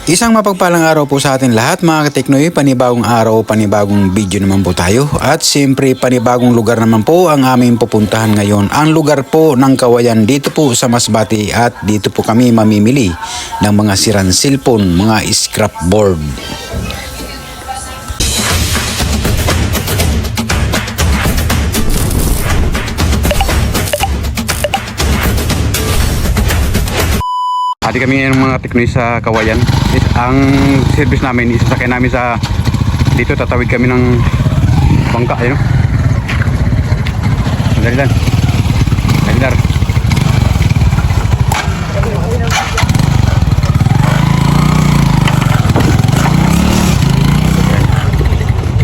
Isang mapagpalang araw po sa atin lahat mga kateknoy, panibagong araw, panibagong video naman po tayo at siyempre panibagong lugar naman po ang aming pupuntahan ngayon. Ang lugar po ng Kawayan dito po sa Masbate at dito po kami mamimili ng mga sirang cellphone, mga scrap board. Ati kami ng mga teknoy sa Kawayan. Ang service namin, isasakay namin sa dito, tatawid kami ng bangka, ayun. Sandali lang. Kailar.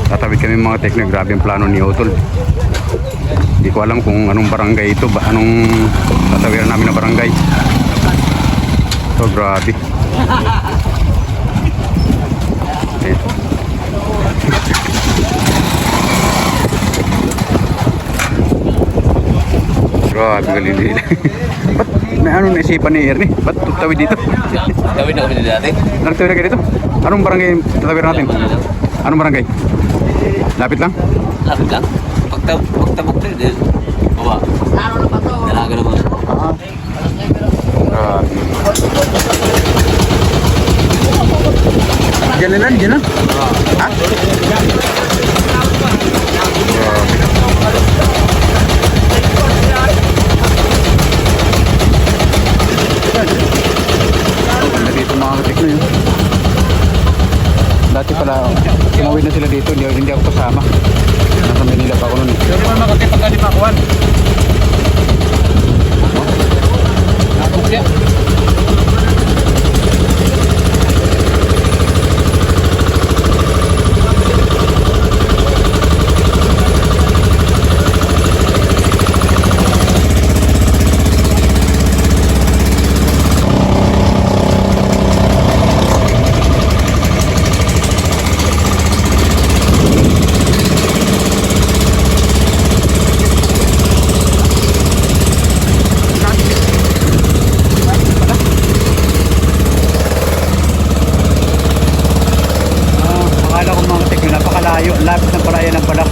Tatawid kami mga teknoy, grabe ang plano ni Otol. Hindi ko alam kung anong barangay ito, anong tatawiran namin na barangay. Oh, grabe. Grabe galili. Ba't may anong naisipan ni Ernie? Ba't tutawid dito? Tawid na kami dito dati. Nagtawid na kayo dito? Anong barangay tatawid natin? Anong barangay? Lapit lang? Lapit lang. Pagtabok tayo din. Bawa. Dalaga naman. Grabe. Diyan na lang, diyan na. Ha? Dito mga katik na yun. Dati pala, tumawid na sila dito, hindi ako kasama. Nasa Manila pa ako nun. Pero naman makakit pagka di makuhan. Nakapok siya. Lapit ng Palayan ng Balak.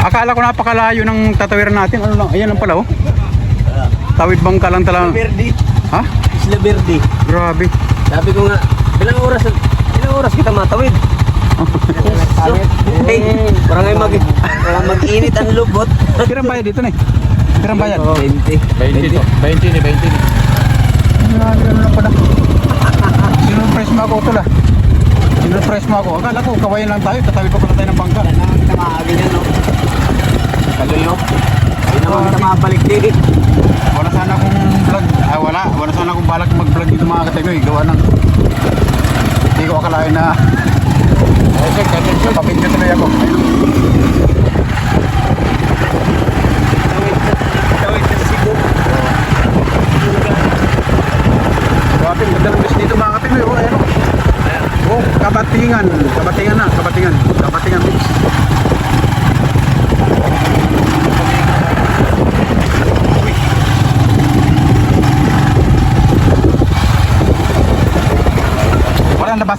Akala ko napakalayo ng tatawiran natin. Ano lang, ayan lang pala oh. Tawid bangka lang talaga. Verde. Ha? Isla Verde. Grabe. Sabi ko nga, ilang oras kita matawid? Barangay mag-init ang lubot. Pirang bayad dito na eh. Pirang bayad. 20. 20 ni 20 ni. Ano lang pala. Sinurprise mo ako tula. Sinurprise mo ako. Akala ko Kawayan lang tayo. Tatawid pa pala tayo ng bangka. Wala naman kita maagi yan, no? Kaluyo. Hindi naman kita mabalik din. Wala sana akong vlog. Wala sana akong balak mag-vlog dito mga kategoy. Gawa ng hindi ko akalain na papit na tuloy ako.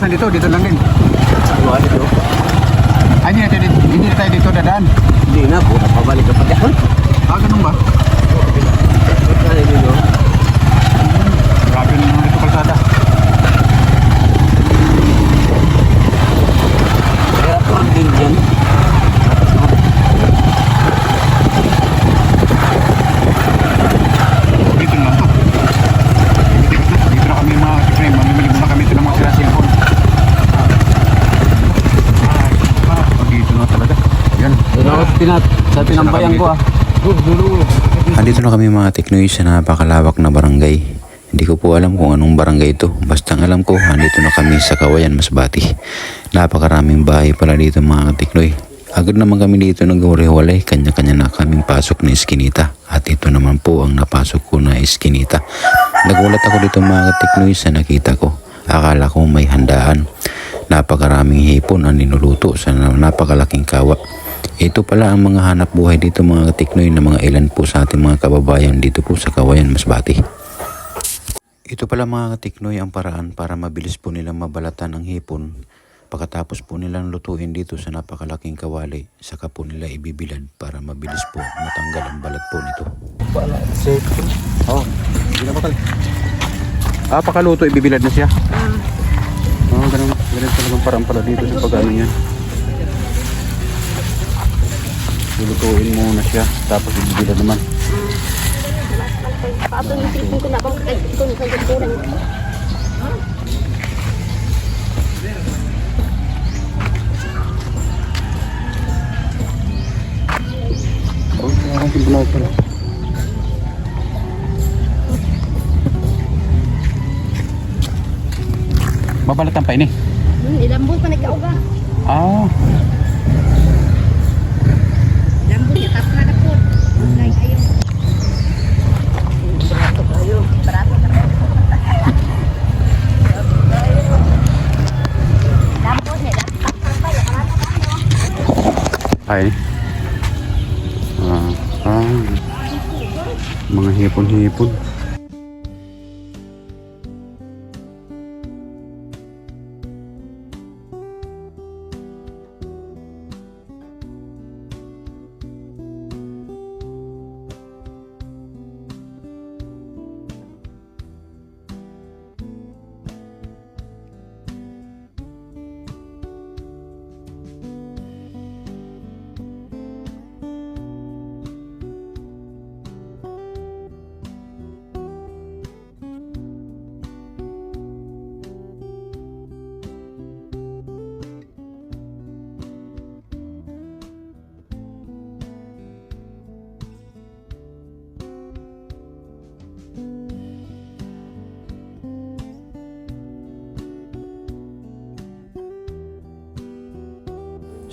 na dito? Dito lang din. Wala dito. Ay, hindi na tayo dito dadaan. Hindi na po. Pabalik ka pa dyan. Ah, ganun ba? Ano dito? Grabe na naman ito kalsada. Kaya po ang din dyan. Dito lang to. Dito na kami mga kateknoy. Mamimili muna kami ito ng mga cellphone. Dito na talaga. Yan. Sa tinambayan ko ah. Andito na kami mga teknoy sa napakalawak na barangay. Hindi ko po alam kung anong barangay ito. Basta ang alam ko, andito na kami sa Kawayan, Masbati. Napakaraming bahay pala dito mga teknoy. Agad naman kami dito nag-uwalay. Kanya-kanya na kaming pasok na iskinita. At ito naman po ang napasok ko na iskinita. Nagulat ako dito mga teknoy sa nakita ko. Akala ko may handaan. Napakaraming hipon ang ninuluto sa napakalaking kawa. Ito pala ang mga hanap buhay dito mga katiknoy na mga ilan po sa ating mga kababayan dito po sa Kawayan, Masbati. Ito pala mga katiknoy ang paraan para mabilis po nilang mabalatan ang hipon. Pagkatapos po nilang lutuin dito sa napakalaking kawali, saka po nila ibibilad para mabilis po matanggal ang balat po nito. Oh, hindi na bakal. Ah, pakaluto, ibibilad na siya. Oh, ganun talagang parang pala dito sa pag-ano niya. Lulutuin muna siya, tapos ibibilad naman. Oh, parang timbulog pala. Mabalatan pa ini? Ilambot pa nagkauga. Ah, Ilambot niya, tapos na po. Ay, ayaw. Barato kayo. Barato kayo. Ilambot niya, tapos pa yung ay. Mga hipon-hipon.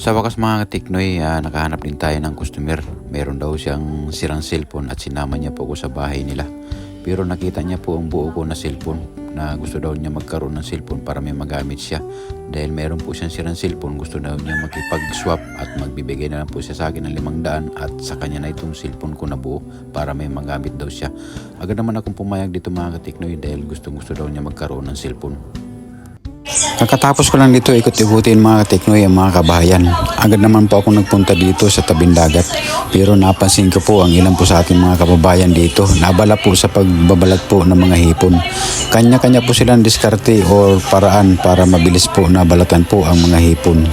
Sa wakas mga katiknoy, nakahanap din tayo ng customer. Meron daw siyang sirang cellphone at sinama niya po ako sa bahay nila. Pero nakita niya po ang buo ko na cellphone na gusto daw niya magkaroon ng cellphone para may magamit siya. Dahil meron po siyang sirang cellphone, gusto daw niya makipag-swap at magbibigay na lang po siya sa akin ng 500 at sa kanya na itong cellphone ko na buo para may magamit daw siya. Agad naman akong pumayag dito mga katiknoy dahil gusto daw niya magkaroon ng cellphone. Kakatapos ko lang dito ikot-ikutin mga kateknoy ang mga kabahayan. Agad naman po ako nagpunta dito sa tabing dagat. Pero napansin ko po ang ilan po sa ating mga kababayan dito. Nabala po sa pagbabalat po ng mga hipon. Kanya-kanya po silang diskarte o paraan para mabilis po nabalatan po ang mga hipon.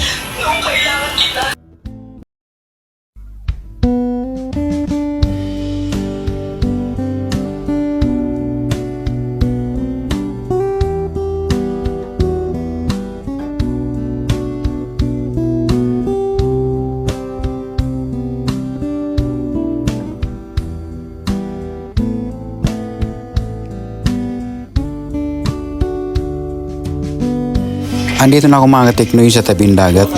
Andito na ako mga kateknoy sa tabing dagat.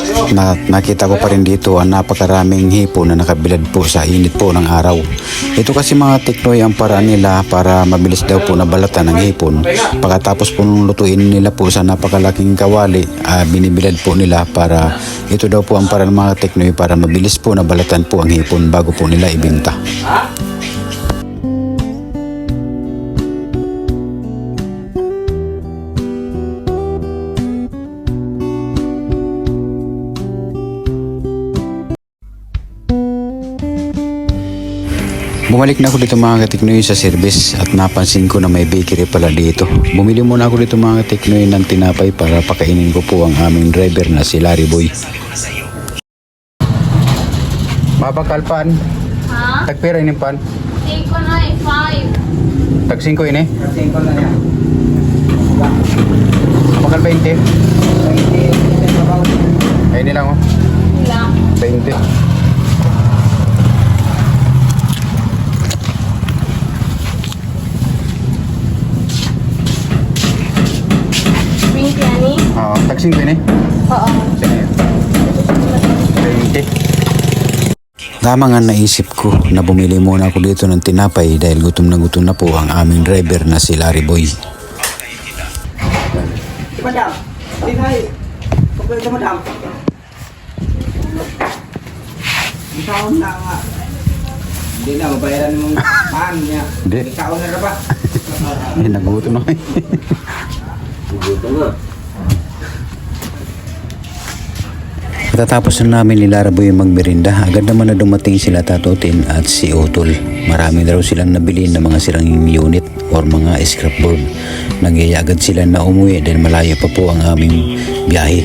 Nakita ko pa rin dito ang napakaraming hipon na nakabilad po sa init po ng araw. Ito kasi mga teknoy ang paraan nila para mabilis daw po nabalatan ng hipon. Pagkatapos po nung lutuin nila po sa napakalaking kawali, binibilad po nila para ito daw po ang paraan ng mga teknoy para mabilis po nabalatan po ang hipon bago po nila ibinta. Bumalik na ako dito mga katiknoy sa service at napansin ko na may bakery pala dito. Bumili muna ako dito mga katiknoy ng tinapay para pakainin ko po ang aming driver na si Larry Boy. Mabakalpan. Ha? Tagpira ini pan. 5 na eh, 5. Tag 5 ini. Bakal 20. Ay ini lang oh. Ilang. 20. Ani? Oh, tag 5 ini. Oo. Sige. 20. Tama nga naisip ko na bumili muna ako dito ng tinapay dahil gutom na po ang aming driver na si Larry Boy. Madam, di hai. Pagka ito madam. Ikaw na nga. Hindi na, mabayaran mong paan niya. Hindi. Ikaw na ba? Eh, nagutom na. Buto nga. Pagkatapos na namin ni Larry Boy magmerinda, agad naman na dumating sila Tatotin at si Utol. Marami na raw silang nabili ng mga sirang unit or mga scrapboard. Nagyaya agad sila na umuwi dahil malayo pa po ang aming biyahe.